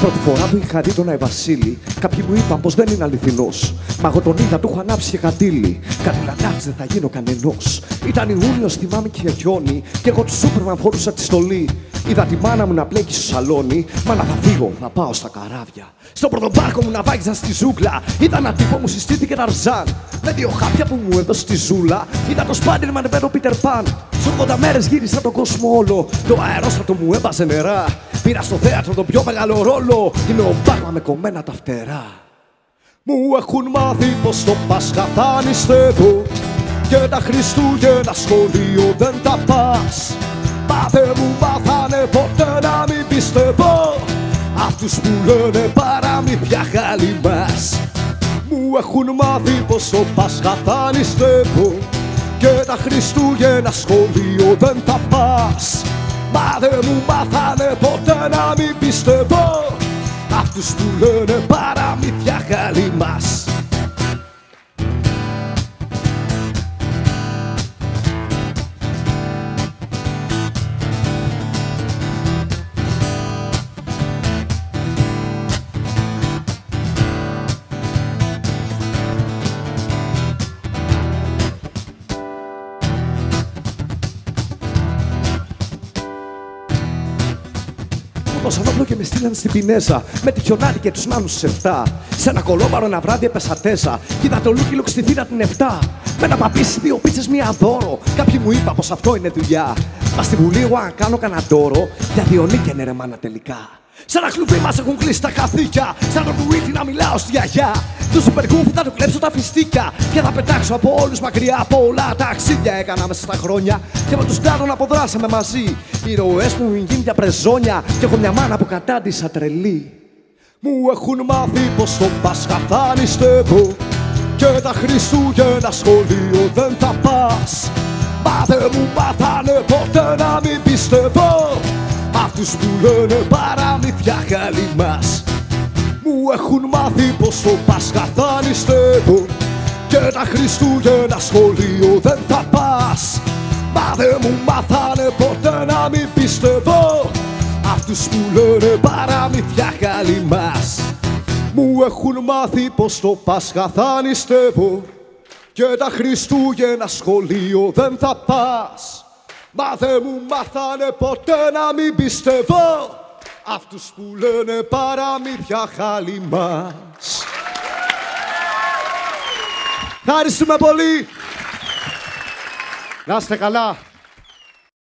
Πρώτη φορά που είχα δει τον Άι Βασίλη, κάποιοι μου είπαν πως δεν είναι αληθινός. Μα εγώ τον είδα, του έχω ανάψει και καντήλι. Κάτι λαντάξ δεν θα γίνω κανενός. Ήταν Ιούνιος, θυμάμαι και χιόνι, και εγώ του Σούπερμαν φορούσα τη στολή. Είδα τη μάνα μου να μπλέκει στο σαλόνι. Μάνα, θα φύγω, θα πάω στα καράβια. Στο πρωτοπάρκο μου να βάγιζαν στη ζούγκλα. Είδα ένα τύπο μου συστήθηκε Ταρζάν. Με δύο χάπια που μου έδωσε τη ζούλα. Είδα το Σπάντερμαν με το Πίτερ Παν. Σου 80 μέρες γύρισα τον κόσμο όλο. Το αερόστρατο μου έβαζε νερά. Πήρα στο θέατρο τον πιο μεγάλο ρόλο. Είμαι ο Μπάτμαν με κομμένα τα φτερά. Μου έχουν μάθει πως το Πάσχα θα νηστεύω και τα Χριστούγεννα σχολείο δεν τα πας. Μα δεν μου μάθανε ποτέ να μην πιστεύω αυτούς που λένε παραμύθια χάλι μας. Μου έχουν μάθει πως το Πάσχα θα νηστεύω και τα Χριστούγεννα σχολείο δεν τα πας. Μα δεν μου μάθανε ποτέ να μην πιστεύω αυτούς που λένε παραμύθια χάλι μας. Δώσαν όπλο και με στείλαν στην Πινέζα με τη χιονάτη και τους νάνους σε 7. Σε ένα κολόμπαρο ένα βράδυ έπεσα τέσα. Κι είδα το Λούκι Λουκ στη θύρα την 7. Με ένα παπίσι, 2 πίτσες, μία δώρο. Κάποιοι μου είπαν πως αυτό είναι δουλειά. Μα στη Βουλή εγώ αν κάνω κανένα δώρο, για Διονύκια είναι ρε μάνα τελικά. Σ' ένα κλουβί μας έχουν κλείσει τα καθήκια. Σαν τον Τουίτη να μιλάω στη γιαγιά. Του Σούπερ Γκούφι θα του κλέψω τα φιστίκια. Και θα πετάξω από όλους μακριά από όλα ταξίδια έκανα μέσα στα χρόνια. Και με τους κλάδων αποδράσαμε μαζί. Οι ροές μου έχουν γίνει για πρεζόνια. Και έχω μια μάνα που κατάντησα τρελή. Μου έχουν μάθει πως το Πάσχα θα νηστεύω και τα Χριστούγεννα σχολείο δεν θα πας. Μα δεν μου μάθανε ποτέ να μην πιστεύω αυτούς που λένε παραμύθια χάλι μας. Μου έχουν μάθει πως το Πάσχα θα νηστεύω και τα Χριστούγεννα σχολείο δεν θα πας. Μα δεν μου μάθανε ποτέ να μην πιστεύω αυτούς που λένε παραμύθια χάλι μας. Μου έχουν μάθει πως το Πάσχα θα νηστεύω και τα Χριστούγεννα σχολείο δεν θα πας. Μα δεν μου μάθανε ποτέ να μην πιστεύω αυτούς που λένε παραμύθια χάλι μας. Ευχαριστούμε πολύ. Να είστε καλά.